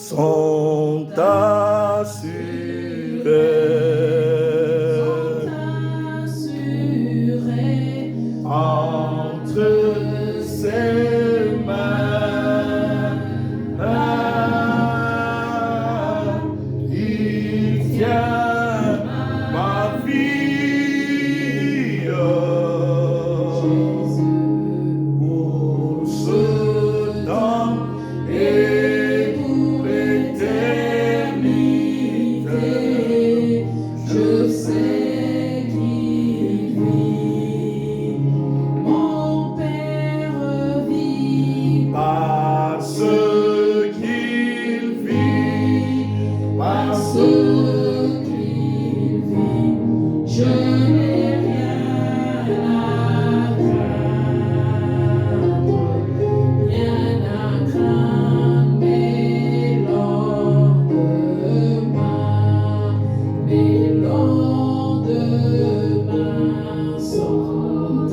sont assurés entre ses mains. Il tient ma vie pour ce temps et pour l'éternité. Je sais qu'il vit, mon Père vit, parce qu'il vit, parce qu'il vit, je n'ai rien à craindre, mes lendemains sont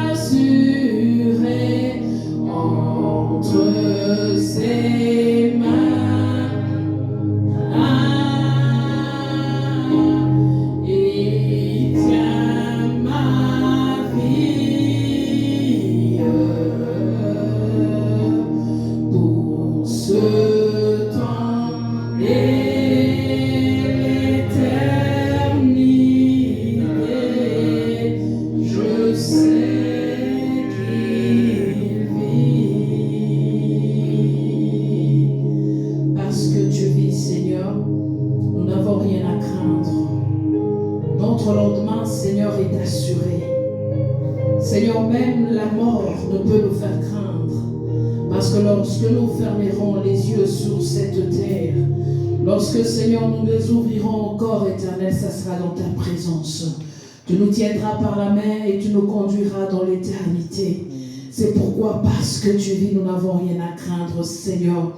assurés entre ses mains. Il tient ma vie pour ce temps et l'éternité. Je sais qu'il vit. Parce que Dieu vit, Seigneur, nous n'avons rien à craindre. Notre lendemain, Seigneur, est assuré. Seigneur, même la mort ne peut nous faire craindre. Parce que lorsque nous fermerons les yeux sur cette terre, lorsque, Seigneur, nous les ouvrirons encore, Éternel, ça sera dans ta présence. Tu nous tiendras par la main et tu nous conduiras dans l'éternité. C'est pourquoi, parce que tu vis, nous n'avons rien à craindre, Seigneur.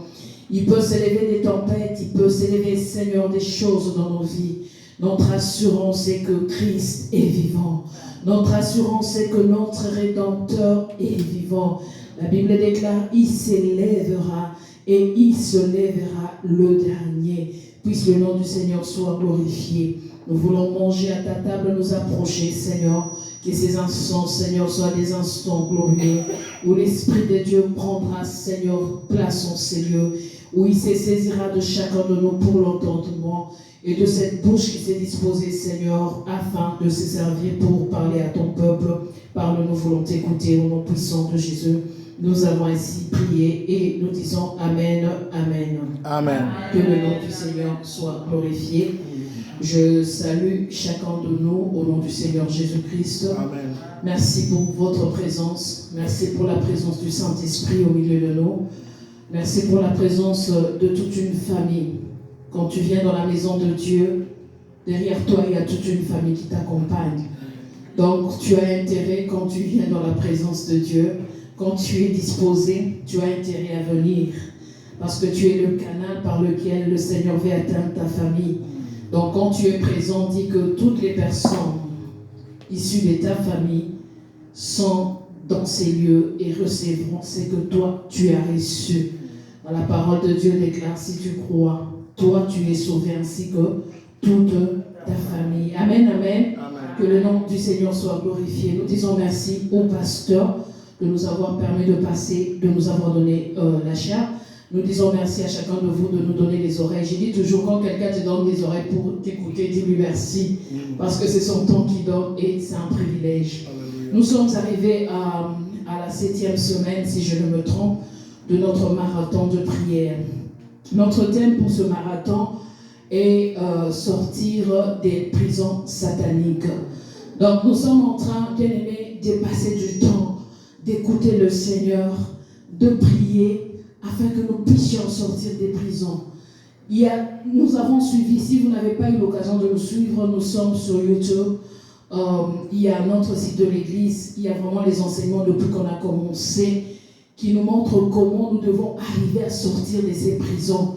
Il peut s'élever des tempêtes, il peut s'élever, Seigneur, des choses dans nos vies. Notre assurance est que Christ est vivant. Notre assurance est que notre Rédempteur est vivant. La Bible déclare, il s'élèvera et il se lèvera le dernier. Puisse le nom du Seigneur soit glorifié. Nous voulons manger à ta table, nous approcher, Seigneur. Que ces instants, Seigneur, soient des instants glorieux, où l'Esprit de Dieu prendra, Seigneur, place en ces lieux, où il se saisira de chacun de nous pour l'entendement, et de cette bouche qui s'est disposée, Seigneur, afin de se servir pour parler à ton peuple. Parle, nous voulons t'écouter au nom puissant de Jésus. Nous avons ainsi prié et nous disons Amen, Amen. Amen. Que le nom du Seigneur soit glorifié. Je salue chacun de nous au nom du Seigneur Jésus-Christ. Amen. Merci pour votre présence. Merci pour la présence du Saint-Esprit au milieu de nous. Merci pour la présence de toute une famille. Quand tu viens dans la maison de Dieu, derrière toi, il y a toute une famille qui t'accompagne. Donc, tu as intérêt, quand tu viens dans la présence de Dieu, quand tu es disposé, tu as intérêt à venir. Parce que tu es le canal par lequel le Seigneur veut atteindre ta famille. Donc, quand tu es présent, dis que toutes les personnes issues de ta famille sont dans ces lieux et recevront ce que toi, tu as reçu. Dans la parole de Dieu déclare, si tu crois, toi, tu es sauvé ainsi que toute ta famille. Amen, amen. Que le nom du Seigneur soit glorifié. Nous disons merci au pasteur de nous avoir permis de passer, de nous avoir donné la chair. Nous disons merci à chacun de vous de nous donner les oreilles. J'ai dit toujours, quand quelqu'un te donne les oreilles pour t'écouter, dis-lui merci. Parce que c'est son temps qui donne et c'est un privilège. Nous sommes arrivés à la 7e semaine, si je ne me trompe, de notre marathon de prière. Notre thème pour ce marathon est sortir des prisons sataniques. Donc nous sommes en train, bien aimés, de passer du temps, d'écouter le Seigneur, de prier, afin que nous puissions sortir des prisons. Nous avons suivi, si vous n'avez pas eu l'occasion de nous suivre, nous sommes sur YouTube. Il y a notre site de l'église, il y a vraiment les enseignements depuis qu'on a commencé, qui nous montrent comment nous devons arriver à sortir de ces prisons.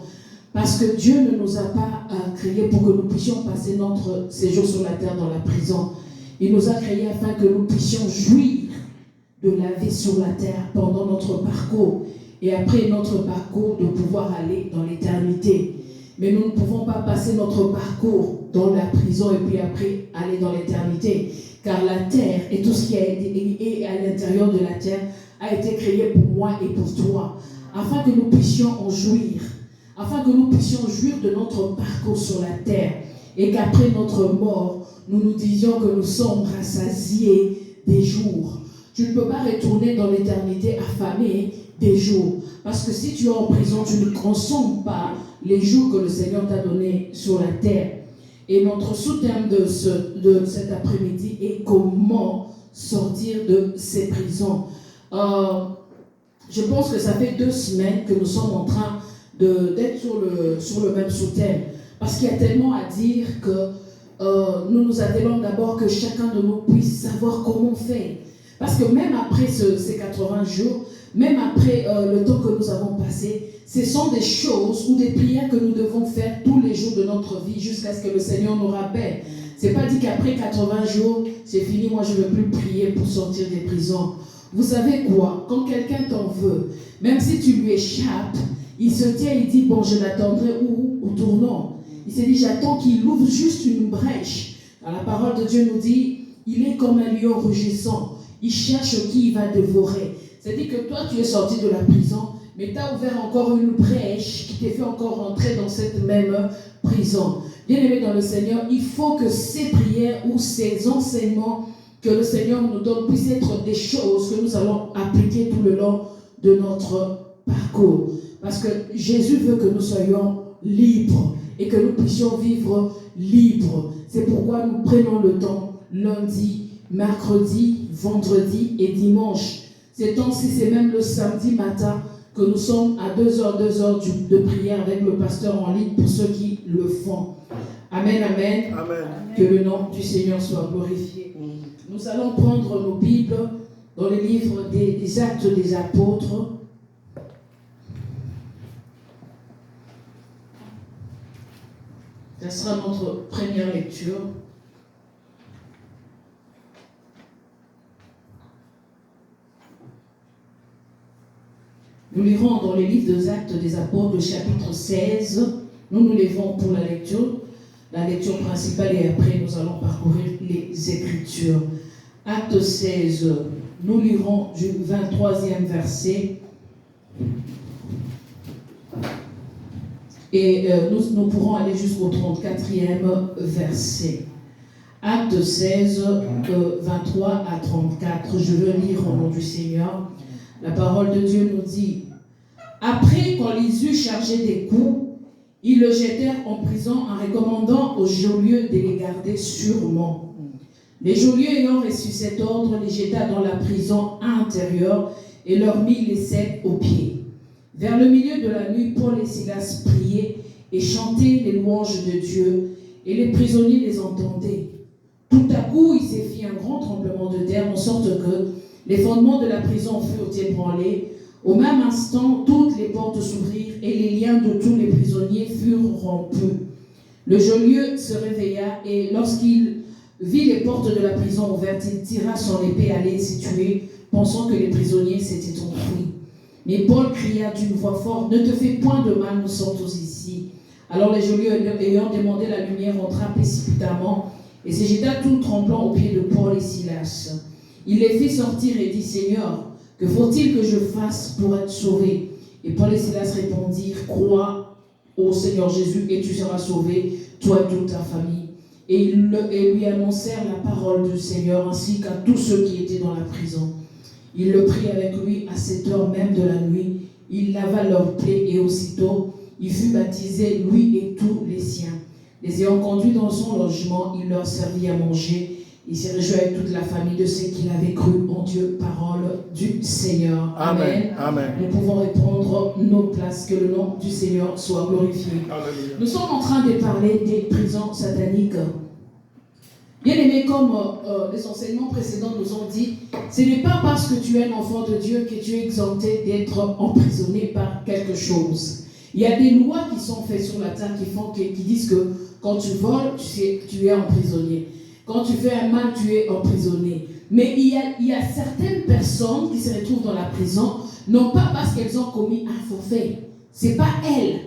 Parce que Dieu ne nous a pas créés pour que nous puissions passer notre séjour sur la terre dans la prison. Il nous a créés afin que nous puissions jouir de la vie sur la terre pendant notre parcours. Et après notre parcours, de pouvoir aller dans l'éternité. Mais nous ne pouvons pas passer notre parcours dans la prison et puis après aller dans l'éternité. Car la terre et tout ce qui a été à l'intérieur de la terre a été créé pour moi et pour toi. Afin que nous puissions en jouir. Afin que nous puissions jouir de notre parcours sur la terre. Et qu'après notre mort, nous nous disions que nous sommes rassasiés des jours. Tu ne peux pas retourner dans l'éternité affamé des jours. Parce que si tu es en prison, tu ne consommes pas les jours que le Seigneur t'a donnés sur la terre. Et notre sous-thème de cet après-midi est comment sortir de ces prisons. Je pense que ça fait 2 semaines que nous sommes en train d'être sur le même sous-thème. Parce qu'il y a tellement à dire que nous nous attendons d'abord que chacun de nous puisse savoir comment faire. Parce que même après ces 80 jours, même après le temps que nous avons passé, ce sont des choses ou des prières que nous devons faire tous les jours de notre vie jusqu'à ce que le Seigneur nous rappelle. Ce n'est pas dit qu'après 80 jours, c'est fini, moi je ne veux plus prier pour sortir des prisons. Vous savez quoi? Quand quelqu'un t'en veut, même si tu lui échappes, il se tient, il dit, bon, je l'attendrai où? Au tournant. Il s'est dit, j'attends qu'il ouvre juste une brèche. La parole de Dieu nous dit, il est comme un lion rugissant. Il cherche qui il va dévorer. C'est-à-dire que toi, tu es sorti de la prison, mais tu as ouvert encore une brèche qui t'est fait encore rentrer dans cette même prison. Bien-aimé dans le Seigneur, il faut que ces prières ou ces enseignements que le Seigneur nous donne puissent être des choses que nous allons appliquer tout le long de notre parcours. Parce que Jésus veut que nous soyons libres et que nous puissions vivre libres. C'est pourquoi nous prenons le temps lundi, mercredi, vendredi et dimanche. Ces temps-ci, c'est même le samedi matin que nous sommes à 2h de prière avec le pasteur en ligne pour ceux qui le font. Amen, amen. Amen. Que le nom du Seigneur soit glorifié. Nous allons prendre nos Bibles dans les livres des Actes des Apôtres. Ce sera notre première lecture. Nous lirons dans les livres des Actes des Apôtres, le chapitre 16. Nous lèvons pour la lecture principale, et après nous allons parcourir les Écritures. Acte 16, nous lirons du 23e verset. Et nous pourrons aller jusqu'au 34e verset. Acte 16, 23 à 34. Je veux lire au nom du Seigneur. La parole de Dieu nous dit: après qu'on les eut chargés des coups, ils le jetèrent en prison en recommandant aux geôliers de les garder sûrement. Les geôliers ayant reçu cet ordre, les jeta dans la prison intérieure et leur mit les ceps aux pieds. Vers le milieu de la nuit, Paul et Silas priaient et chantaient les louanges de Dieu, et les prisonniers les entendaient. Tout à coup, il s'est fait un grand tremblement de terre, en sorte que les fondements de la prison furent ébranlés. Au même instant, toutes les portes s'ouvrirent et les liens de tous les prisonniers furent rompus. Le geôlier se réveilla et lorsqu'il vit les portes de la prison ouvertes, il tira son épée à aller s'y tuer, pensant que les prisonniers s'étaient enfuis. Mais Paul cria d'une voix forte: « Ne te fais point de mal, nous sommes tous ici. » Alors les geôliers ayant demandé la lumière entra précipitamment et se jeta tout tremblant aux pieds de Paul et Silas. Il les fit sortir et dit: « Seigneur, que faut-il que je fasse pour être sauvé ?» Et Paul et Silas répondirent: « Crois au Seigneur Jésus et tu seras sauvé, toi et toute ta famille. » Et ils lui annoncèrent la parole du Seigneur ainsi qu'à tous ceux qui étaient dans la prison. Il le prit avec lui à cette heure même de la nuit. Il lava leurs plaies et aussitôt il fut baptisé, lui et tous les siens. Les ayant conduits dans son logement, il leur servit à manger. Il s'est réjoui avec toute la famille de ceux qui l'avaient cru en Dieu. Parole du Seigneur. Amen. Amen. Nous pouvons répondre nos places. Que le nom du Seigneur soit glorifié. Alléluia. Nous sommes en train de parler des prisons sataniques. Bien aimé, comme les enseignements précédents nous ont dit, ce n'est pas parce que tu es un enfant de Dieu que tu es exempté d'être emprisonné par quelque chose. Il y a des lois qui sont faites sur la terre qui disent que quand tu voles, tu es emprisonné. Quand tu fais un mal, tu es emprisonné. Mais il y a certaines personnes qui se retrouvent dans la prison, non pas parce qu'elles ont commis un forfait. Ce n'est pas elles.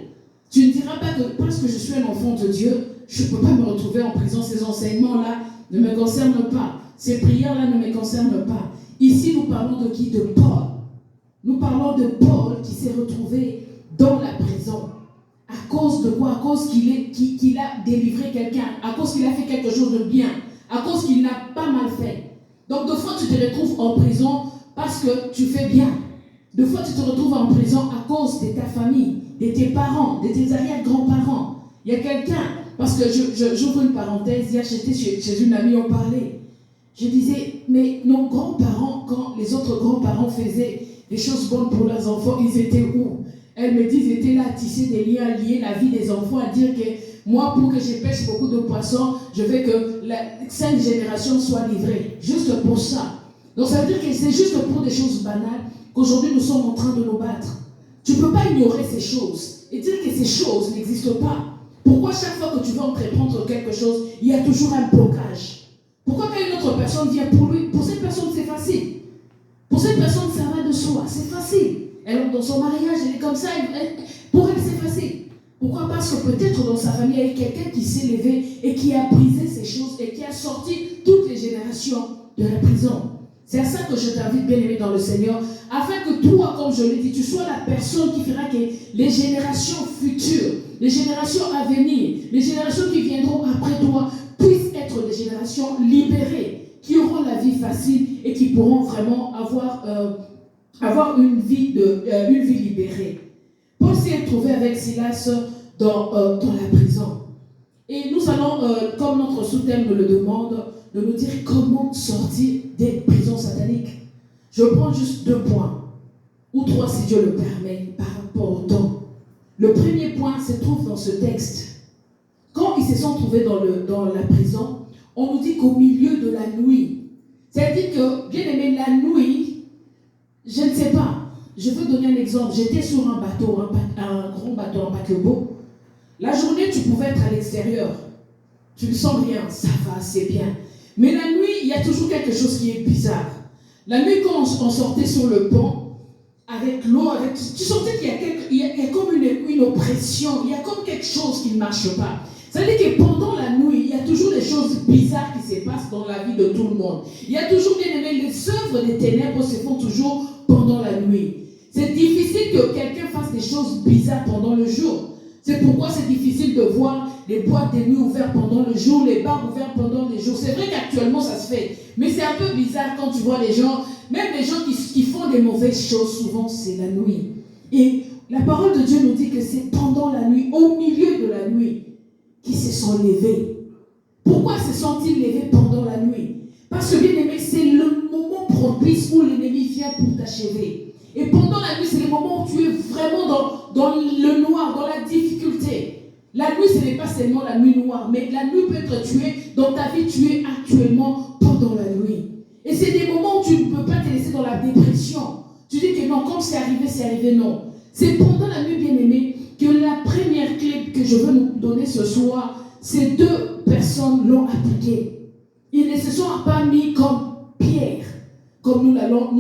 Tu ne diras pas que parce que je suis un enfant de Dieu, je ne peux pas me retrouver en prison. Ces enseignements-là ne me concernent pas. Ces prières-là ne me concernent pas. Ici, nous parlons de qui? De Paul. Nous parlons de Paul qui s'est retrouvé dans la prison. À cause de quoi? À cause qu'il a délivré quelqu'un. À cause qu'il a fait quelque chose de bien. À cause qu'il n'a pas mal fait. Donc, des fois, tu te retrouves en prison parce que tu fais bien. Des fois, tu te retrouves en prison à cause de ta famille, de tes parents, de tes arrière-grands-parents. Il y a quelqu'un, parce que j'ouvre une parenthèse, hier j'étais chez une amie, on parlait. Je disais, mais nos grands-parents, quand les autres grands-parents faisaient des choses bonnes pour leurs enfants, ils étaient où? Elle me dit, ils étaient là à tisser des liens, à lier la vie des enfants, à dire que moi, pour que je pêche beaucoup de poissons, je veux que 5 générations soient livrées. Juste pour ça. Donc ça veut dire que c'est juste pour des choses banales qu'aujourd'hui nous sommes en train de nous battre. Tu ne peux pas ignorer ces choses et dire que ces choses n'existent pas. Pourquoi chaque fois que tu veux entreprendre quelque chose, il y a toujours un blocage? Pourquoi quand une autre personne vient pour lui, pour cette personne c'est facile. Pour cette personne ça va de soi, c'est facile. Elle entre dans son mariage, elle est comme ça, pour elle c'est facile. Pourquoi? Parce que peut-être dans sa famille, il y a quelqu'un qui s'est levé et qui a brisé ces choses et qui a sorti toutes les générations de la prison. C'est à ça que je t'invite, bien-aimé dans le Seigneur, afin que toi, comme je l'ai dit, tu sois la personne qui fera que les générations futures, les générations à venir, les générations qui viendront après toi, puissent être des générations libérées, qui auront la vie facile et qui pourront vraiment avoir une vie libérée. Paul s'est retrouvé avec Silas dans la prison. Et nous allons, comme notre sous-thème nous le demande, de nous dire comment sortir des prisons sataniques. Je prends juste 2 points, ou 3 si Dieu le permet, par rapport au temps. Le premier point se trouve dans ce texte. Quand ils se sont trouvés dans la prison, on nous dit qu'au milieu de la nuit. C'est-à-dire que, bien aimé, la nuit, je ne sais pas. Je veux donner un exemple. J'étais sur un bateau, un grand bateau, un paquebot. La journée, tu pouvais être à l'extérieur. Tu ne sens rien, ça va, c'est bien. Mais la nuit, il y a toujours quelque chose qui est bizarre. La nuit, quand on sortait sur le pont, avec l'eau, tu sentais qu'il y a comme une oppression, il y a comme quelque chose qui ne marche pas. C'est-à-dire que pendant la nuit, il y a toujours des choses bizarres qui se passent dans la vie de tout le monde. Il y a toujours, bien aimé, les œuvres des ténèbres se font toujours pendant la nuit. C'est difficile que quelqu'un fasse des choses bizarres pendant le jour. C'est pourquoi c'est difficile de voir les boîtes de nuit ouvertes pendant le jour, les bars ouverts pendant le jour. C'est vrai qu'actuellement ça se fait, mais c'est un peu bizarre quand tu vois les gens, même les gens qui font des mauvaises choses, souvent c'est la nuit. Et la parole de Dieu nous dit que c'est pendant la nuit, au milieu de la nuit, qu'ils se sont levés. Pourquoi se sont-ils levés pendant la nuit? Parce que, bien aimé, c'est le moment propice où l'ennemi vient pour t'achever. Et pendant la nuit, c'est le moment où tu es vraiment dans le noir, dans la difficulté. La nuit, ce n'est pas seulement la nuit noire, mais la nuit peut être tuée. Dans ta vie, tu es actuellement pendant la nuit. Et c'est des moments où tu ne peux pas te laisser dans la dépression. Tu dis que non, comme c'est arrivé, non. C'est pendant la nuit, bien aimé, que la première clé que je veux nous donner ce soir, ces 2 personnes l'ont appliquée. Ils ne se sont pas mis comme Pierre, comme nous l'avons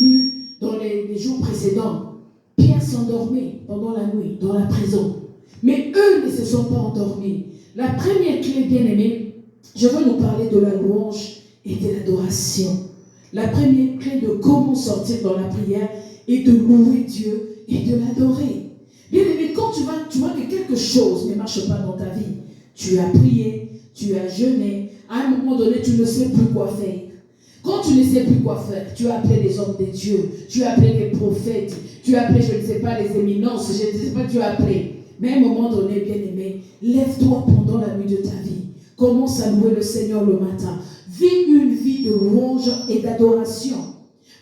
lu dans les jours précédents. Pierre s'endormait pendant la nuit, dans la prison. Mais eux ne se sont pas endormis. La première clé, bien aimée, je veux nous parler de la louange et de l'adoration. La première clé de comment sortir dans la prière est de louer Dieu et de l'adorer. Bien aimé, quand tu vois que quelque chose ne marche pas dans ta vie, tu as prié, tu as jeûné, à un moment donné, tu ne sais plus quoi faire. Quand tu ne sais plus quoi faire, tu as appelé les hommes de Dieu, tu as appelé les prophètes, tu as appelé, je ne sais pas, les éminences, je ne sais pas, tu as appelé. Mais à un moment donné, bien aimé, lève-toi pendant la nuit de ta vie. Commence à louer le Seigneur le matin. Vis une vie de louange et d'adoration.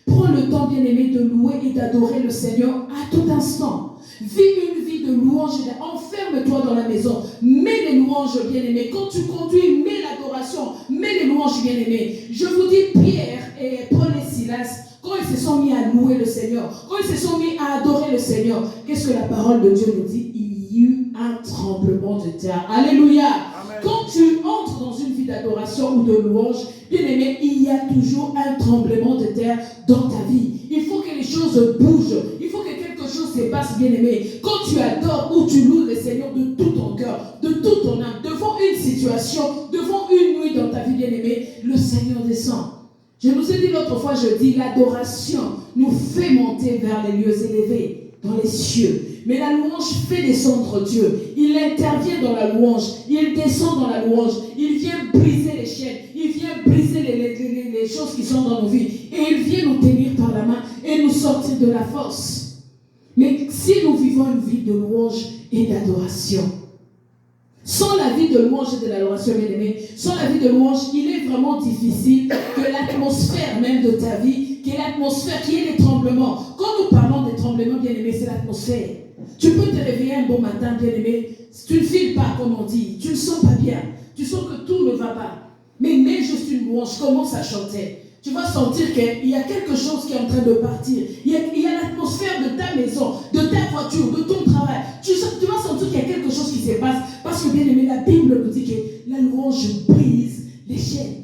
Prends le temps, bien aimé, de louer et d'adorer le Seigneur à tout instant. Vis une vie de louange et enferme-toi dans la maison. Mets les louanges, bien aimé. Quand tu conduis, mets l'adoration. Mets les louanges, bien aimé. Je vous dis, Pierre et Paul et Silas, quand ils se sont mis à louer le Seigneur, quand ils se sont mis à adorer le Seigneur, qu'est-ce que la parole de Dieu nous dit? Il y eut un tremblement de terre. Alléluia. Amen. Quand tu entres dans une vie d'adoration ou de louange, bien aimé, il y a toujours un tremblement de terre dans ta vie. Il faut que les choses bougent. Il faut que quelque chose se passe, bien aimé. Quand tu adores ou tu loues le Seigneur de tout ton cœur, de toute ton âme, devant une situation, devant une nuit dans ta vie, bien aimé, le Seigneur descend. Je vous ai dit l'autre fois, je dis, l'adoration nous fait monter vers les lieux élevés, dans les cieux. Mais la louange fait descendre Dieu. Il intervient dans la louange. Il descend dans la louange. Il vient briser les chaînes. Il vient briser les choses qui sont dans nos vies. Et il vient nous tenir par la main et nous sortir de la force. Mais si nous vivons une vie de louange et d'adoration, sans la vie de louange et de l'adoration, bien aimé, sans la vie de louange, il est vraiment difficile que l'atmosphère même de ta vie, qu'il y ait l'atmosphère, qu'il y ait les tremblements. Quand nous parlons des tremblements, bien aimé, c'est l'atmosphère. Tu peux te réveiller un bon matin, bien aimé, tu ne files pas, comme on dit, tu ne sens pas bien, tu sens que tout ne va pas. Mais mets juste une louange, commence à chanter. Tu vas sentir qu'il y a quelque chose qui est en train de partir. Il y a l'atmosphère de ta maison, de ta voiture, de ton travail. Tu vas sentir qu'il y a quelque chose qui se passe. Parce que, bien aimé, la Bible nous dit que la louange brise les chaînes.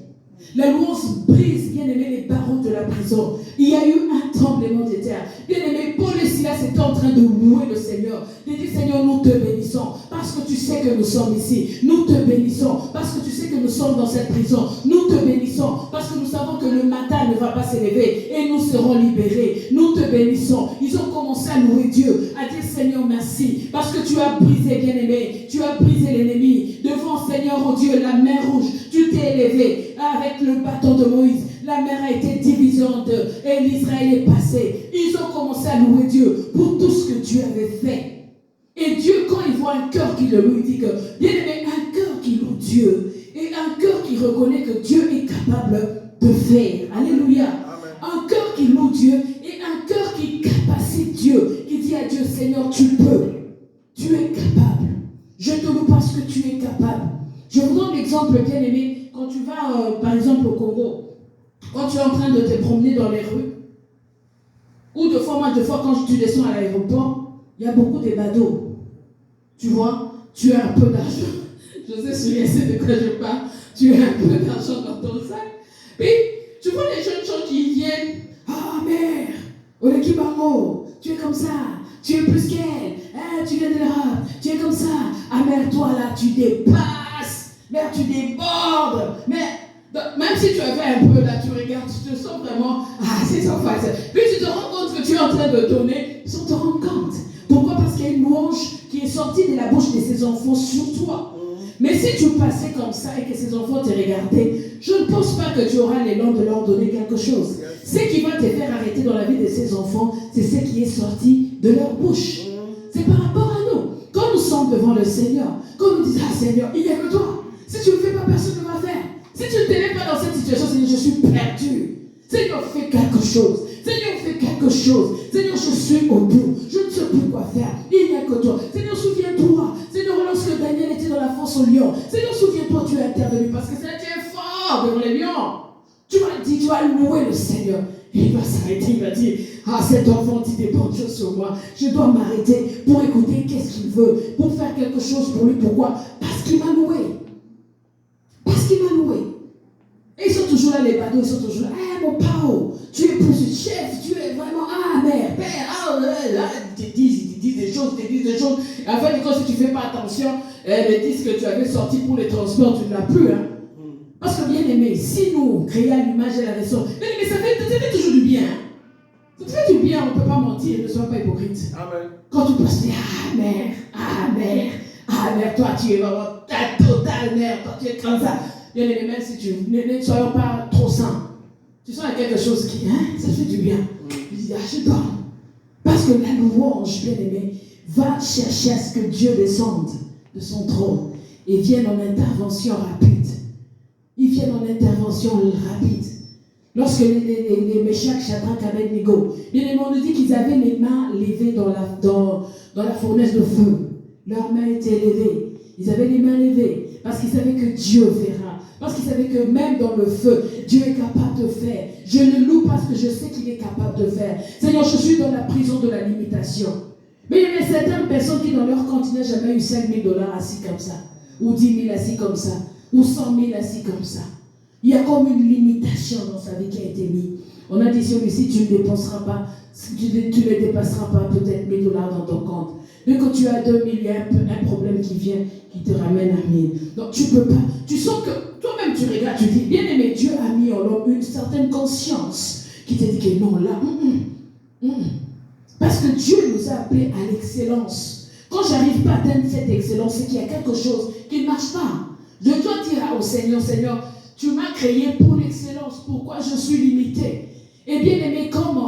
La louange brise, bien aimé, les barreaux de la prison. Il y a eu un tremblement de terre. Bien aimé, Paul et Silas étaient en train de louer le Seigneur. De dire, Seigneur, nous te bénissons parce que tu sais que nous sommes ici. Nous te bénissons parce que tu sais que nous sommes dans cette prison. Nous te bénissons parce que nous savons que le matin ne va pas s'élever et nous serons libérés. Nous te bénissons. Ils ont commencé à louer Dieu, à dire, Seigneur, merci parce que tu as brisé, bien aimé, tu as brisé l'ennemi. Devant, Seigneur, oh Dieu, la mer rouge, tu t'es élevé avec le bâton de Moïse. La mer a été divisée en deux et l'Israël est passé. Ils ont commencé à louer Dieu pour tout ce que Dieu avait fait. Et Dieu, quand il voit un cœur qui le loue, il dit que, bien aimé, un cœur qui loue Dieu et un cœur qui reconnaît que Dieu est capable de faire. Alléluia. Amen. Un cœur qui loue Dieu et un cœur qui capacite Dieu, qui dit à Dieu, Seigneur, tu peux. Tu es capable. Je te loue parce que tu es capable. Je vous donne l'exemple, bien aimé, quand tu vas, par exemple, au Congo. Quand tu es en train de te promener dans les rues, ou deux fois quand tu descends à l'aéroport, il y a beaucoup de badauds. Tu vois, tu as un peu d'argent. Je sais de quoi je parle. Tu as un peu d'argent dans ton sac. Puis, tu vois les jeunes gens qui viennent. Ah, mère, au Kibango, tu es comme ça. Tu es plus qu'elle. Hein, tu viens de l'Europe. Tu es comme ça. Ah, mère, toi là, tu dépasses. Mère, tu débordes. Mais même si tu avais un peu là, tu regardes, tu te sens vraiment, c'est en face. Puis tu te rends compte que tu es en train de donner, sans te rendre compte. Pourquoi? Parce qu'il y a une louange qui est sortie de la bouche de ses enfants sur toi. Mais si tu passais comme ça et que ces enfants te regardaient, je ne pense pas que tu auras l'élan de leur donner quelque chose. Ce qui va te faire arrêter dans la vie de ces enfants, c'est ce qui est sorti de leur bouche. C'est par rapport à nous. Quand nous sommes devant le Seigneur, quand nous disons, Seigneur, il n'y a que toi. Si tu ne le fais pas, personne ne va faire. Si tu ne te mets pas dans cette situation, Seigneur, je suis perdu. Seigneur, fais quelque chose. Seigneur, fais quelque chose. Seigneur, je suis au bout. Je ne sais plus quoi faire. Il n'y a que toi. Seigneur, souviens-toi. Seigneur, lorsque Daniel était dans la fosse au lion, Seigneur, souviens-toi, tu es intervenu parce que Seigneur, tu es fort devant les lions. Tu vas dire, tu vas louer le Seigneur. Et il va s'arrêter, il va dire, cet enfant dit des bonnes choses sur moi. Je dois m'arrêter pour écouter qu'est-ce qu'il veut, pour faire quelque chose pour lui. Pourquoi? Parce qu'il m'a loué. Parce qu'il m'a loué. Et ils sont toujours là, les badauds, ils sont toujours là. Mon pao, tu es plus chef, tu es vraiment, mère, père, ils te disent des choses, Et en fait, si tu ne fais pas attention, les disques que tu avais sortis pour les transports, tu ne l'as plus. Hein. Parce que bien aimé, si nous créons l'image et la raison, mais ça fait toujours du bien. Hein. Ça fait du bien, on ne peut pas mentir, ne sois pas hypocrite. Amen. Quand tu passes, mère, toi tu es vraiment ta totale mère, toi tu es comme ça. Bien aimé, même si tu ne sois pas trop sain, tu sens quelque chose qui, ça fait du bien. Je dis, je dors. Parce que la louange, bien aimé, va chercher à ce que Dieu descende de son trône et vienne en intervention rapide. Il vient en intervention rapide. Lorsque les Méchach, Shadrach, Abednego, bien aimé, on nous dit qu'ils avaient les mains levées dans la fournaise de feu. Leurs mains étaient levées. Ils avaient les mains levées parce qu'ils savaient que Dieu verra. Parce qu'ils savaient que même dans le feu, Dieu est capable de faire. Je le loue parce que je sais qu'il est capable de faire. Seigneur, je suis dans la prison de la limitation. Mais il y avait certaines personnes qui dans leur compte n'ont jamais eu 5 000 $ assis comme ça, ou 10 000 assis comme ça, ou 100 000 assis comme ça. Il y a comme une limitation dans sa vie qui a été mise. On a dit celui-ci, tu ne dépenseras pas, tu ne dépasseras pas peut-être 1 000 $ dans ton compte. Dès que tu as 2 000, il y a un problème qui vient, qui te ramène à 1 000. Donc tu ne peux pas. Tu sens que toi-même tu regardes, tu dis, bien aimé, Dieu a mis en l'homme une certaine conscience qui te dit que non, là, parce que Dieu nous a appelés à l'excellence. Quand je n'arrive pas à atteindre cette excellence, c'est qu'il y a quelque chose qui ne marche pas. Je dois dire au Seigneur, Seigneur, tu m'as créé pour l'excellence. Pourquoi je suis limité? Et bien aimé, comme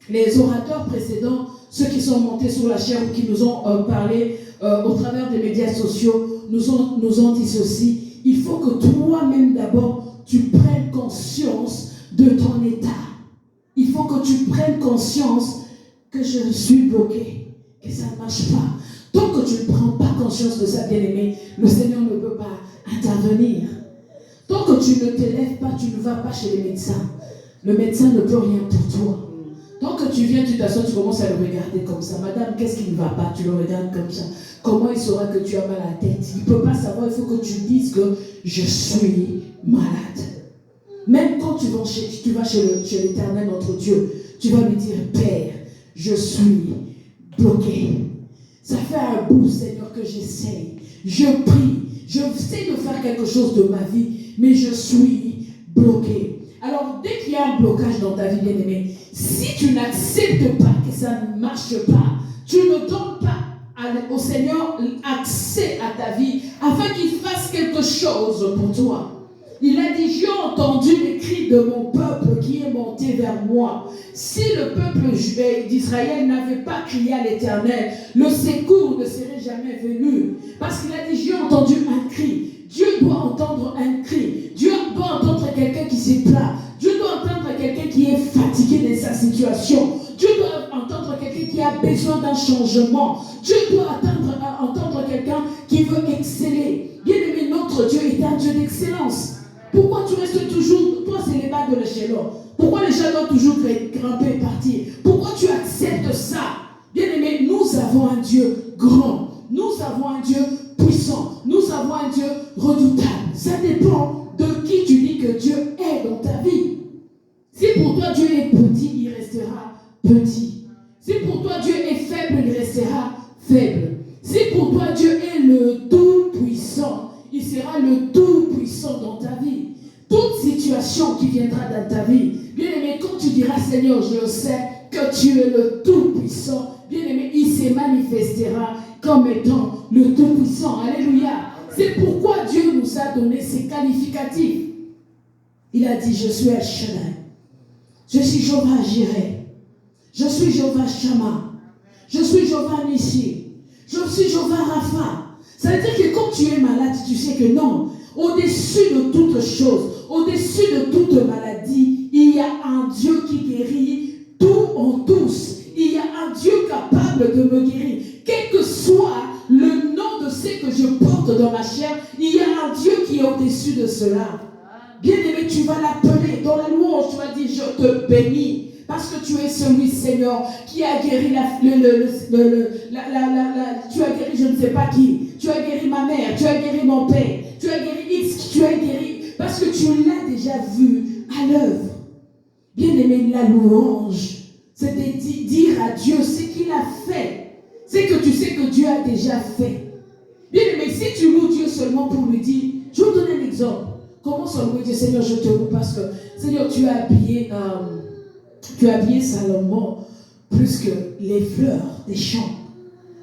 les orateurs précédents, ceux qui sont montés sur la chaire ou qui nous ont parlé au travers des médias sociaux, nous ont dit ceci. Il faut que toi-même d'abord, tu prennes conscience de ton état. Il faut que tu prennes conscience que je suis bloqué, que ça ne marche pas. Tant que tu ne prends pas conscience de ça, bien-aimé, le Seigneur ne peut pas intervenir. Tant que tu ne t'élèves pas, tu ne vas pas chez les médecins. Le médecin ne peut rien pour toi. Tant que tu viens, tu t'assois, tu commences à le regarder comme ça. Madame, qu'est-ce qui ne va pas? Tu le regardes comme ça. Comment il saura que tu as mal à la tête? Il ne peut pas savoir, il faut que tu dises que je suis malade. Même quand tu vas chez l'Éternel, notre Dieu, tu vas lui dire, Père, je suis bloqué. Ça fait un bout, Seigneur, que j'essaye. Je prie. Je sais de faire quelque chose de ma vie, mais je suis bloqué. Alors, dès qu'il y a un blocage dans ta vie, bien-aimée, si tu n'acceptes pas que ça ne marche pas, tu ne donnes pas au Seigneur accès à ta vie afin qu'il fasse quelque chose pour toi. Il a dit, j'ai entendu les cris de mon peuple qui est monté vers moi. Si le peuple d'Israël n'avait pas crié à l'Éternel, le secours ne serait jamais venu. Parce qu'il a dit, j'ai entendu un cri. Dieu doit entendre un cri. Dieu doit entendre quelqu'un qui se plaint. Dieu doit entendre quelqu'un qui est fatigué de sa situation. Dieu doit entendre quelqu'un qui a besoin d'un changement. Dieu doit entendre quelqu'un qui veut exceller. Bien-aimé, notre Dieu est un Dieu d'excellence. Pourquoi tu restes toujours, toi c'est les bas de l'échelon. Pourquoi les gens doivent toujours grimper et partir? Pourquoi tu acceptes ça? Bien-aimé, nous avons un Dieu grand. Nous avons un Dieu puissant. Nous avons un Dieu redoutable. Ça dépend de qui tu dis que Dieu est dans ta vie. Si pour toi Dieu est petit, il restera petit. Si pour toi Dieu est faible, il restera faible. Si pour toi Dieu est le tout-puissant, il sera le tout-puissant dans ta vie. Toute situation qui viendra dans ta vie, bien aimé, quand tu diras Seigneur, je sais que tu es le tout-puissant, bien aimé, il se manifestera comme étant le tout-puissant. Alléluia. C'est pourquoi Dieu nous a donné ces qualificatifs. Il a dit, je suis El Shaddai. Je suis Jéhovah Jireh. Je suis Jéhovah Shammah. Je suis Jéhovah Nissi. Je suis Jéhovah Rapha. Ça veut dire que quand tu es malade, tu sais que non. Au-dessus de toutes choses, au-dessus de toute maladie, il y a un Dieu qui guérit tout en tous. Il y a un Dieu capable de me guérir. Quel que soit le nom de ce que je porte dans ma chair, il y a un Dieu qui est au-dessus de cela. Bien-aimé, tu vas l'appeler. Dans la louange, tu vas dire, je te bénis. Parce que tu es celui, Seigneur, qui a guéri tu as guéri je ne sais pas qui. Tu as guéri ma mère, tu as guéri mon père, tu as guéri X, tu as guéri. Parce que tu l'as déjà vu à l'œuvre. Bien-aimé, la louange, c'est de dire à Dieu ce qu'il a fait. C'est que tu sais que Dieu a déjà fait. Bien-aimé, si tu loues Dieu seulement pour lui dire, je vais vous donner un exemple. Comment seulement dire, Seigneur, je te loue parce que, Seigneur, tu as habillé Salomon plus que les fleurs des champs.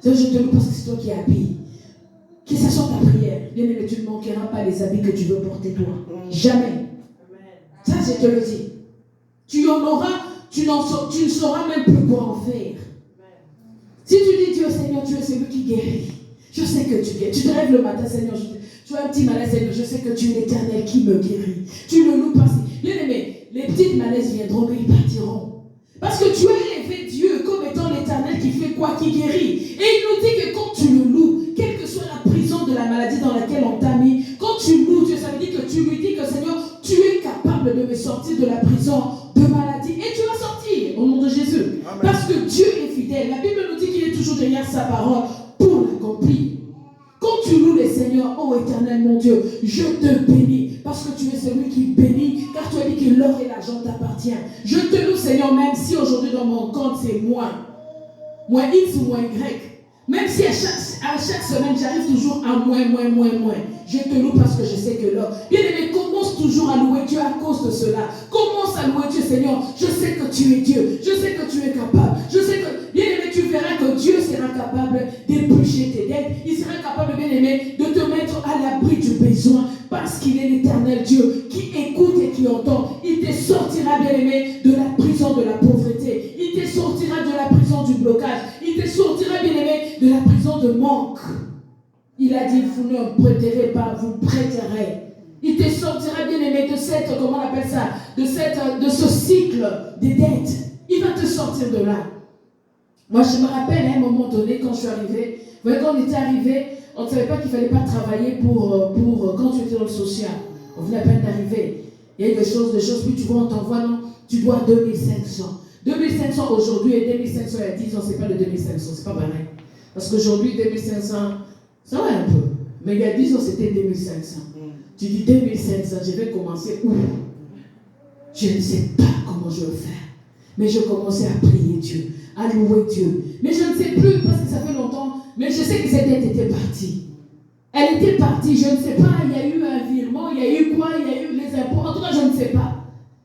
Seigneur, je te loue parce que c'est toi qui habilles. Que ce soit ta prière. Bien aimé, tu ne manqueras pas les habits que tu veux porter toi. Jamais. Ça, je te le dis. Tu en auras, tu ne sauras même plus quoi en faire. Si tu dis Dieu, Seigneur, tu es celui qui guérit. Je sais que tu guéris. Tu te lèves le matin, Seigneur, tu as un petit malaise, Seigneur, je sais que tu es l'Éternel qui me guérit. Tu le loues parce que, bien aimé, les petites malaises viendront, mais ils partiront. Parce que tu as élevé Dieu comme étant l'Éternel qui fait quoi? Qui guérit. Et il nous dit que quand tu le loues, quelle que soit la prison de la maladie dans laquelle on t'a mis, quand tu loues Dieu, ça veut dire que tu lui dis que Seigneur, tu es capable de me sortir de la prison de maladie. Et tu vas sortir au nom de Jésus. Amen. Parce que Dieu est fidèle. La Bible nous dit qu'il est sa parole pour l'accomplir. Quand tu loues le Seigneur, ô éternel mon Dieu, je te bénis parce que tu es celui qui bénit, car tu as dit que l'or et l'argent t'appartiennent. Je te loue, Seigneur, même si aujourd'hui dans mon compte c'est moins X ou moins Y. Même si à chaque semaine j'arrive toujours à moins. Je te loue parce que je sais que l'or. Bien-aimé, commence toujours à louer Dieu à cause de cela. Commence à louer Dieu, Seigneur. Je sais que tu es Dieu. Je sais que tu es capable. Je sais que, bien-aimé, tu verras que Dieu sera capable d'éplucher tes dettes. Il sera capable, bien-aimé, de te mettre à l'abri du besoin parce qu'il est l'éternel Dieu qui écoute et qui entend. Il te sortira, bien-aimé, de la prison de la pauvreté. Il te sortira de la prison du blocage. Il te sortira, bien-aimé, de la prison de manque. Il a dit, vous ne prêterez pas, vous prêterez. Il te sortira, bien-aimé, de cette, comment on appelle ça, de ce cycle des dettes. Il va te sortir de là. Moi, je me rappelle, à un moment donné, quand je suis arrivée, vous voyez, quand on était arrivé, on ne savait pas qu'il ne fallait pas travailler pour quand tu étais dans le social. On venait à peine d'arriver. Il y a eu des choses, puis tu vois, on t'envoie, non, tu dois 2500. 2500 aujourd'hui et 2500 il y a 10 ans, c'est pas le 2500, c'est pas pareil. Parce qu'aujourd'hui, 2500, ça va un peu. Mais il y a 10 ans, c'était 2500. Tu dis 2500, je vais commencer où? Je ne sais pas comment je vais faire. Mais je commençais à prier Dieu, à louer Dieu. Mais je ne sais plus parce que ça fait longtemps. Mais je sais que cette dette était partie. Elle était partie, je ne sais pas. Il y a eu un virement, il y a eu quoi? Il y a eu les impôts. En tout cas, je ne sais pas.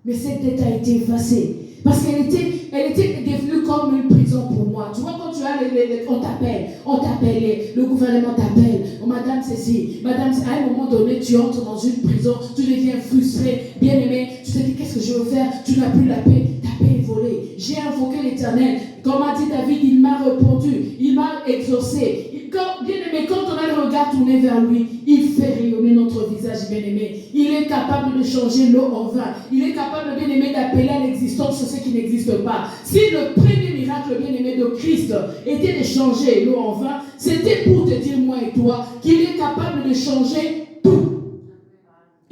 Mais cette dette a été effacée. Parce qu'elle était devenue comme une prison pour moi. Tu vois, quand tu as on t'appelle, le gouvernement t'appelle, oh, madame ceci, madame, à un moment donné, tu entres dans une prison, tu deviens frustré, bien-aimé, tu te dis, qu'est-ce que je veux faire? Tu n'as plus la paix, ta paix est volée. J'ai invoqué l'Éternel, comme a dit David, il m'a répondu, il m'a exaucé. Bien-aimé, quand on a le regard tourné vers lui, il fait rayonner notre visage, bien-aimé. Il est capable de changer l'eau en vin. Il est capable, bien-aimé, d'appeler à l'existence ce qui n'existe pas. Si le premier miracle, bien-aimé, de Christ était de changer l'eau en vin, c'était pour te dire, moi et toi, qu'il est capable de changer tout.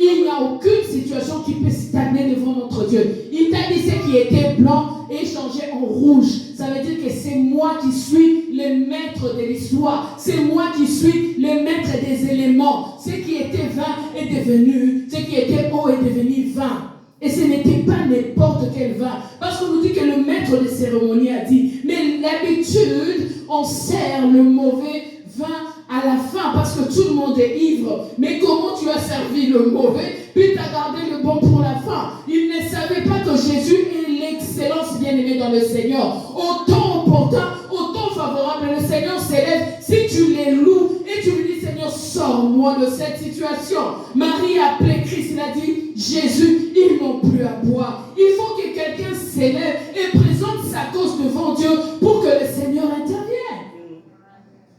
Il n'y a aucune situation qui peut stagner devant notre Dieu. Il t'a dit ce qui était blanc et changé en rouge. Ça veut dire que c'est moi qui suis le maître de l'histoire. C'est moi qui suis le maître des éléments. Ce qui était vin est devenu, ce qui était eau est devenu vin. Et ce n'était pas n'importe quel vin. Parce qu'on nous dit que le maître des cérémonies a dit, mais l'habitude, on sert le mauvais vin à la fin parce que tout le monde est ivre. Mais comment tu as servi le mauvais, puis tu as gardé le bon pour la fin? Il ne savait pas que Jésus est l'excellence bien-aimée dans le Seigneur. Autant opportun, autant favorable, le Seigneur s'élève. Si tu les loues et tu lui dis, Seigneur, sors-moi de cette situation. Marie a appelé Christ, il a dit, Jésus, ils n'ont plus à boire. Il faut que quelqu'un s'élève et présente sa cause devant Dieu pour que le Seigneur intervienne.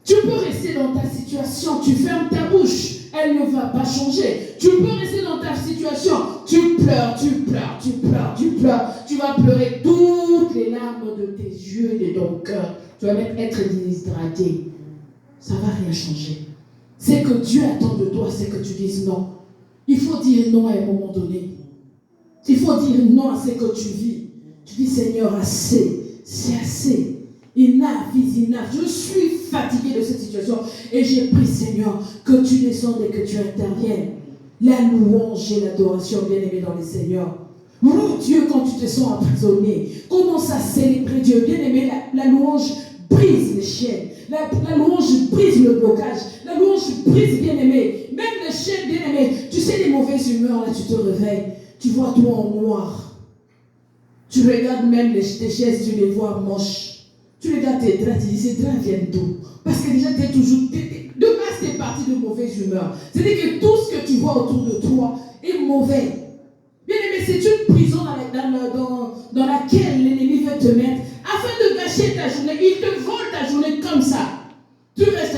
Tu peux rester dans ta situation, tu fermes ta bouche, elle ne va pas changer. Tu peux rester dans ta situation, tu pleures, tu vas pleurer toutes les larmes de tes yeux et de ton cœur. Tu vas même être déshydraté. Ça ne va rien changer. C'est que Dieu attend de toi, c'est que tu dises non. Il faut dire non à un moment donné. Il faut dire non à ce que tu vis. Tu dis, Seigneur, assez, c'est assez. Enough is enough. Je suis fatigué de cette situation et j'ai pris, Seigneur, que tu descendes et que tu interviennes. La louange et l'adoration, bien-aimé dans le Seigneur. Loue Dieu quand tu te sens emprisonné. Commence à célébrer Dieu. Bien-aimé, la louange brise les chaînes. La louange brise le blocage. La louange brise, bien-aimé. Même les chaînes, bien-aimé. Tu sais, les mauvaises humeurs, là, tu te réveilles. Tu vois toi en noir. Tu regardes même tes chaises, tu les vois moches. Tu regardes tes draps, tu dis, ces draps viennent d'où? Parce que déjà, tu es toujours... De base, tu es parti de mauvaise humeur. C'est-à-dire que tout ce que tu vois autour de toi est mauvais. Bien aimé, c'est une prison dans laquelle l'ennemi veut te mettre afin de gâcher ta journée. Il te vole ta journée comme ça. Tu restes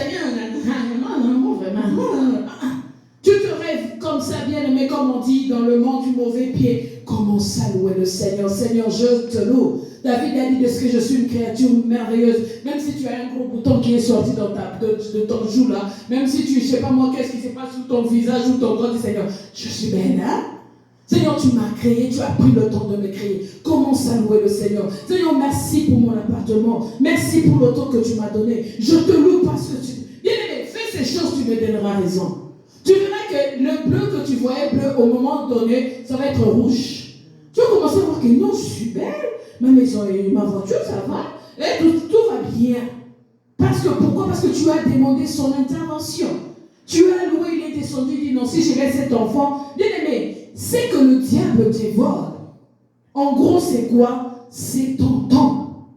tu te rêves comme ça, bien aimé, comme on dit dans le monde du mauvais pied. Commence à louer le Seigneur. Seigneur, je te loue. David a dit de ce que je suis une créature merveilleuse. Même si tu as un gros bouton qui est sorti de ton joue là, même si tu, je ne sais pas moi, qu'est-ce qui se passe sous ton visage ou ton corps, Seigneur, je suis bien là. Seigneur, tu m'as créé, tu as pris le temps de me créer. Commence à louer le Seigneur. Seigneur, merci pour mon appartement. Merci pour le temps que tu m'as donné. Je te loue parce que tu... Bien-aimé, fais ces choses, tu me donneras raison. Tu verras que le bleu que tu voyais bleu, au moment donné, ça va être rouge. Tu vas commencer à voir que non, je suis belle. Ma maison et ma voiture, ça va. Et tout va bien. Parce que pourquoi? Parce que tu as demandé son intervention. Tu as loué, il est descendu, il dit non, si je laisse cet enfant, bien aimé, c'est que le diable dévore. En gros, c'est quoi? C'est ton temps.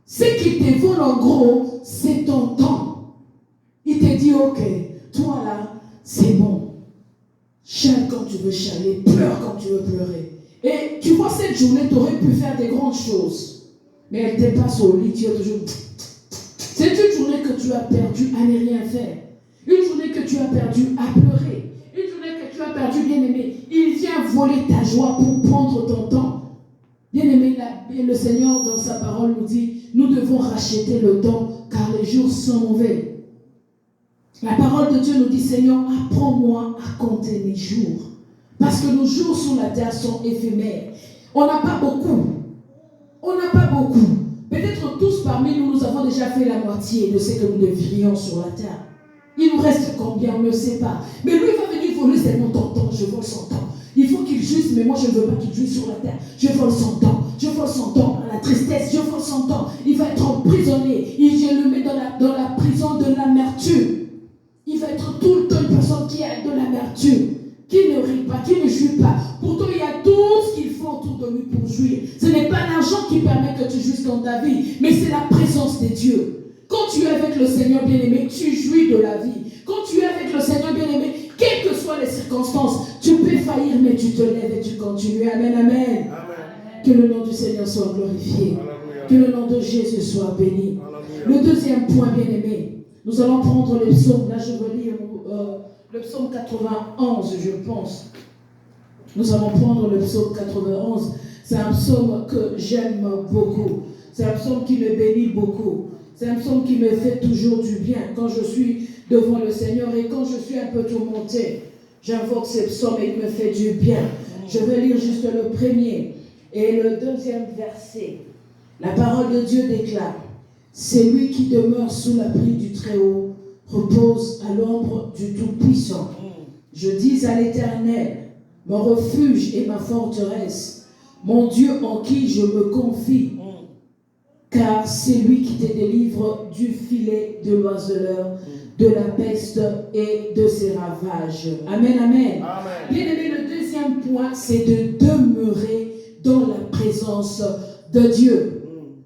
Ce qui te vole en gros, c'est ton temps. Il te dit, ok, toi là, c'est bon. Chale quand tu veux chialer, pleure quand tu veux pleurer. Et tu vois, cette journée, tu aurais pu faire des grandes choses. Mais elle dépasse au lit, tu es toujours... C'est une journée que tu as perdue à ne rien faire. Une journée que tu as perdue à pleurer. Une journée que tu as perdue, bien-aimé. Il vient voler ta joie pour prendre ton temps. Bien-aimé, le Seigneur, dans sa parole, nous dit, nous devons racheter le temps, car les jours sont mauvais. La parole de Dieu nous dit, Seigneur, apprends-moi à compter mes jours. Parce que nos jours sur la terre sont éphémères. On n'a pas beaucoup. On n'a pas beaucoup. Peut-être tous parmi nous, nous avons déjà fait la moitié de ce que nous devrions sur la terre. Il nous reste combien, on ne sait pas. Mais lui, il va venir voler seulement ton temps. Je vole son temps. Il faut qu'il jouisse, mais moi je ne veux pas qu'il jouisse sur la terre. Je vole son temps. Je vole son temps à la tristesse. Je vole son temps. Il va être emprisonné. Je le mets dans la prison de l'amertume. Il va être tout le temps une personne qui a de l'amertume, qui ne rit pas, qui ne jouit pas. Pourtant, il y a tout ce qu'il faut autour de lui pour jouir. Ce n'est pas l'argent qui permet que tu jouisses dans ta vie, mais c'est la présence de Dieu. Quand tu es avec le Seigneur bien-aimé, tu jouis de la vie. Quand tu es avec le Seigneur bien-aimé, quelles que soient les circonstances, tu peux faillir, mais tu te lèves et tu continues. Amen, amen. Amen. Que le nom du Seigneur soit glorifié. Alléluia. Que le nom de Jésus soit béni. Alléluia. Le deuxième point, bien-aimé, nous allons prendre les psaumes. Là, je veux lire le psaume 91, je pense. Nous allons prendre le psaume 91. C'est un psaume que j'aime beaucoup. C'est un psaume qui me bénit beaucoup. C'est un psaume qui me fait toujours du bien. Quand je suis devant le Seigneur et quand je suis un peu tourmentée, j'invoque ce psaume et il me fait du bien. Je vais lire juste le premier et le deuxième verset. La parole de Dieu déclare: c'est lui qui demeure sous l'abri du Très-Haut, repose à l'ombre du Tout-Puissant. Je dis à l'Éternel, mon refuge et ma forteresse, mon Dieu en qui je me confie, car c'est lui qui te délivre du filet de l'oiseleur, de la peste et de ses ravages. Amen, amen. Bien aimé, le deuxième point, c'est de demeurer dans la présence de Dieu.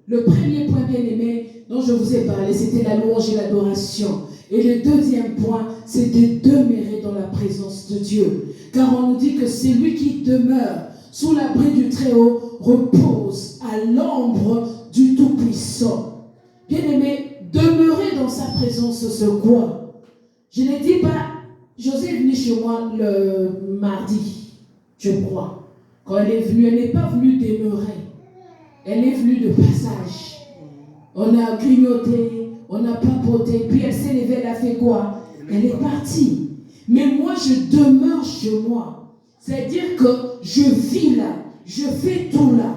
Le premier point, bien aimé, dont je vous ai parlé, c'était la louange et l'adoration. Et le deuxième point, c'est de demeurer dans la présence de Dieu. Car on nous dit que c'est lui qui demeure sous l'abri du Très-Haut, repose à l'ombre du Tout-Puissant. Bien-aimé, demeurer dans sa présence, c'est quoi? Je ne dis pas, José est venue chez moi le mardi, je crois. Quand elle est venue, elle n'est pas venue demeurer. Elle est venue de passage. On a grignoté, on a papoté, puis elle s'est levée, elle a fait quoi? Elle est partie. Mais moi, je demeure chez moi. C'est-à-dire que je vis là, je fais tout là.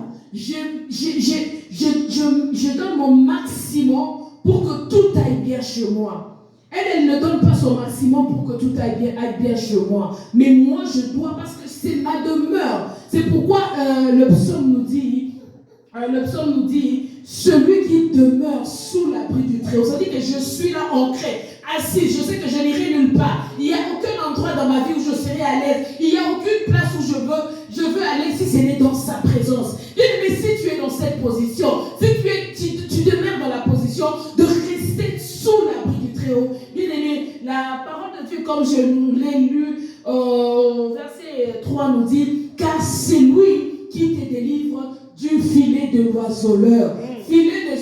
Je donne mon maximum pour que tout aille bien chez moi. Elle ne donne pas son maximum pour que tout aille bien chez moi. Mais moi, je dois, parce que c'est ma demeure. C'est pourquoi le psaume nous dit, celui qui demeure sous l'abri du Très-Haut. Ça dit que je suis là ancré, assis. Je sais que je n'irai nulle part. Il n'y a aucun endroit dans ma vie où je serai à l'aise. Il n'y a aucune place où je veux aller si ce n'est dans sa présence. Mais si tu es dans cette position, si tu demeures dans la position de rester sous l'abri du Très-Haut. Bien aimé, la parole de Dieu, comme je l'ai lu, verset 3 nous dit, car c'est lui qui te délivre du filet de l'oiseleur. Filet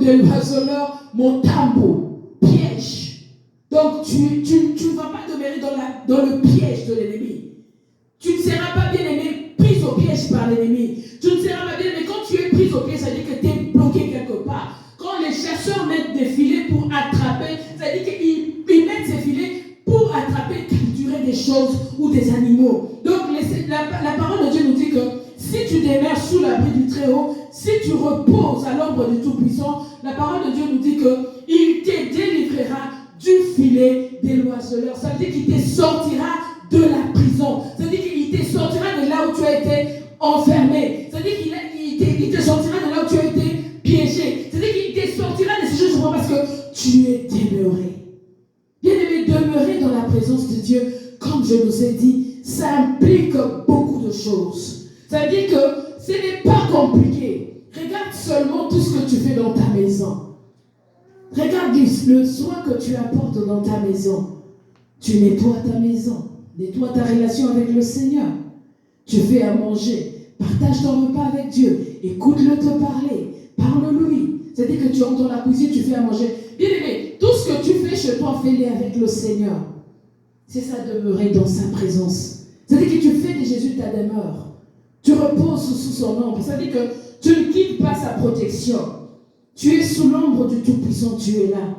de l'oiseleur, mon tambour, piège. Donc tu ne vas pas demeurer dans le piège de l'ennemi. Tu ne seras pas bien aimé, pris au piège par l'ennemi. Tu ne seras pas bien aimé. Quand tu es pris au piège, ça veut dire que tu es bloqué quelque part. Quand les chasseurs mettent des filets pour attraper, ça veut dire qu'ils mettent ces filets pour attraper, capturer des choses ou des animaux. Donc les la parole de Dieu nous dit que si tu demeures sous l'abri du Très-Haut, si tu reposes à l'ombre du Tout-Puissant, la parole de Dieu nous dit qu'il te délivrera du filet des oiseleurs. Ça veut dire qu'il te sortira de la prison. Ça veut dire qu'il te sortira de là où tu as été enfermé. Ça veut dire qu'il te sortira de là où tu as été piégé. Ça veut dire qu'il te sortira de ces choses parce que tu es demeuré. Bien-aimé, demeurer dans la présence de Dieu, comme je vous ai dit, ça implique beaucoup de choses. Ça veut dire que ce n'est pas compliqué. Regarde seulement tout ce que tu fais dans ta maison. Regarde le soin que tu apportes dans ta maison. Tu nettoies ta maison. Nettoie ta relation avec le Seigneur. Tu fais à manger. Partage ton repas avec Dieu. Écoute-le te parler. Parle-lui. C'est-à-dire que tu entres dans la cuisine, tu fais à manger. Bien aimé, tout ce que tu fais chez toi, fais-le avec le Seigneur. C'est ça, demeurer dans sa présence. C'est-à-dire que tu fais de Jésus ta demeure. Tu reposes sous son ombre. C'est-à-dire que tu ne quittes pas sa protection. Tu es sous l'ombre du Tout-Puissant, tu es là.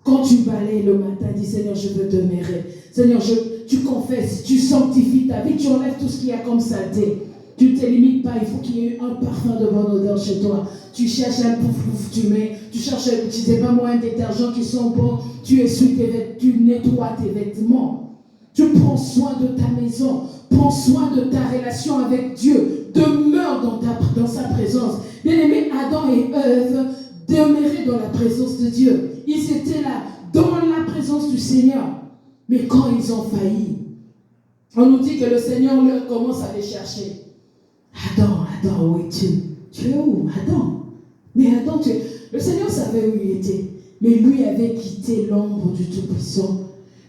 Quand tu balayes le matin, dis Seigneur, je veux demeurer. Seigneur, tu confesses, tu sanctifies ta vie, tu enlèves tout ce qu'il y a comme saleté. Tu ne te limites pas, il faut qu'il y ait un parfum de bonne odeur chez toi. Tu cherches un pouf-pouf, tu mets, tu cherches, tu sais pas moi, un détergent qui sent bon, tu essuies tes vêtements, tu nettoies tes vêtements. Tu prends soin de ta maison, prends soin de ta relation avec Dieu, demeure dans sa présence. Bien-aimé, Adam et Ève demeuraient dans la présence de Dieu. Ils étaient là, dans la présence du Seigneur. Mais quand ils ont failli, on nous dit que le Seigneur commence à les chercher. Adam, où es-tu? Tu es où, Adam? Mais Adam, le Seigneur savait où il était. Mais lui avait quitté l'ombre du Tout-Puissant.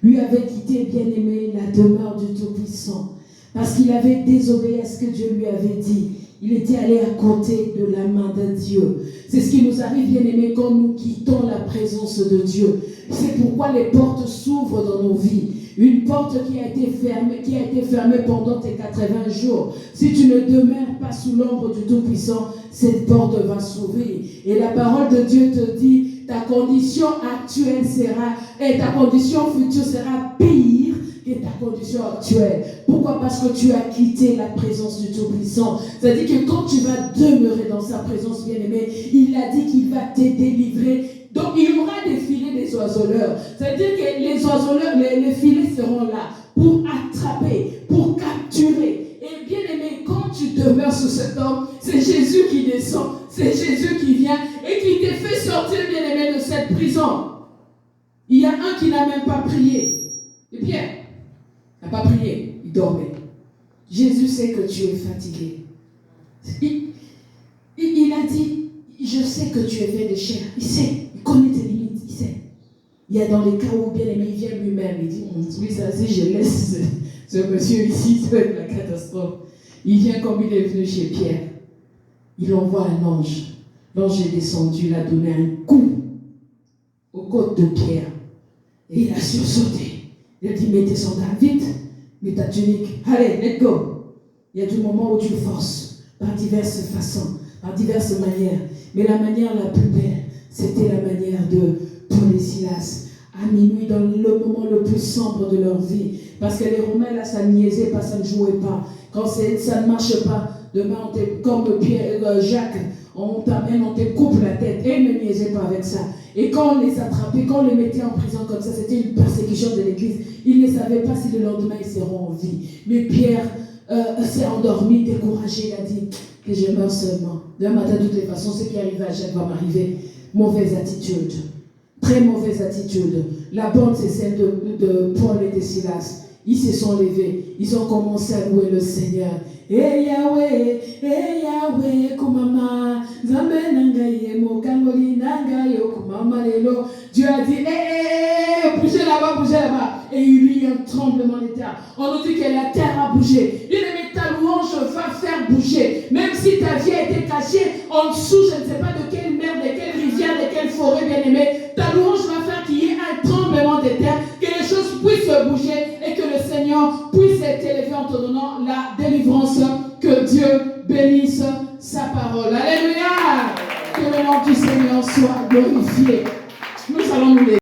Lui avait quitté, bien-aimé, la demeure du Tout-Puissant. Parce qu'il avait désobéi à ce que Dieu lui avait dit. Il était allé à côté de la main de Dieu. C'est ce qui nous arrive, bien-aimés, quand nous quittons la présence de Dieu. C'est pourquoi les portes s'ouvrent dans nos vies. Une porte qui a été fermée pendant tes 80 jours. Si tu ne demeures pas sous l'ombre du Tout-Puissant, cette porte va s'ouvrir. Et la parole de Dieu te dit, ta condition actuelle sera, et ta condition future sera pire que ta condition actuelle. Pourquoi? Parce que tu as quitté la présence du Tout-Puissant. C'est-à-dire que quand tu vas demeurer dans sa présence, bien-aimé, il a dit qu'il va te délivrer. Donc il y aura des filets des oiseleurs. C'est-à-dire que les oiseleurs, les filets seront là pour attraper, pour capturer. Et bien-aimé, quand tu demeures sous cet homme, c'est Jésus qui descend, c'est Jésus qui vient et qui te fait sortir, bien-aimé, de cette prison. Il y a un qui n'a même pas prié. Et Pierre n'a pas prié, il dormait. Jésus sait que tu es fatigué. Il a dit, je sais que tu es fait de chair. Il sait, il connaît tes limites, il sait. Il y a dans les cas où, bien aimé, il vient lui-même, il dit, oui, ça, si je laisse ce monsieur ici, ça va être la catastrophe. Il vient comme il est venu chez Pierre. Il envoie un ange. L'ange est descendu, il a donné un coup aux côtes de Pierre. Et il a sursauté. Il a dit, mets tes sandales vite, mets ta tunique. Allez, let's go. Il y a du moment où tu forces, par diverses façons, par diverses manières. Mais la manière la plus belle, c'était la manière de Paul et Silas. À minuit, dans le moment le plus sombre de leur vie. Parce que les Romains, là, ça ne niaisait pas, ça ne jouait pas. Quand ça ne marche pas, demain, comme Jacques, on t'amène, on te coupe la tête. Et ils ne niaisaient pas avec ça. Et quand on les attrapait, quand on les mettait en prison comme ça, c'était une persécution de l'église. Ils ne savaient pas si le lendemain ils seront en vie. Mais Pierre s'est endormi, découragé. Il a dit que je meurs seulement. Demain matin, de toutes les façons, ce qui arrive à Jacques va m'arriver. Mauvaise attitude. Très mauvaise attitude. La bonne, c'est celle de Paul et de Silas. Ils se sont levés. Ils ont commencé à louer le Seigneur. Eh Yahweh, kumama, Zambe nangaye, mokangoli nangaye, kumama lelo. Dieu a dit, bougez là-bas. Et il y a eu un tremblement de terre. On nous dit que la terre a bougé. Bien-aimé, ta louange va faire bouger. Même si ta vie a été cachée en dessous, je ne sais pas de quelle mer, de quelle rivière, de quelle forêt, bien-aimé, ta louange va faire qu'il y ait un tremblement de terre, que les choses puissent bouger et que le Seigneur puisse t'élever en te donnant la délivrance. Que Dieu bénisse sa parole. Alléluia! Que le nom du Seigneur soit glorifié. Nous allons nous lever.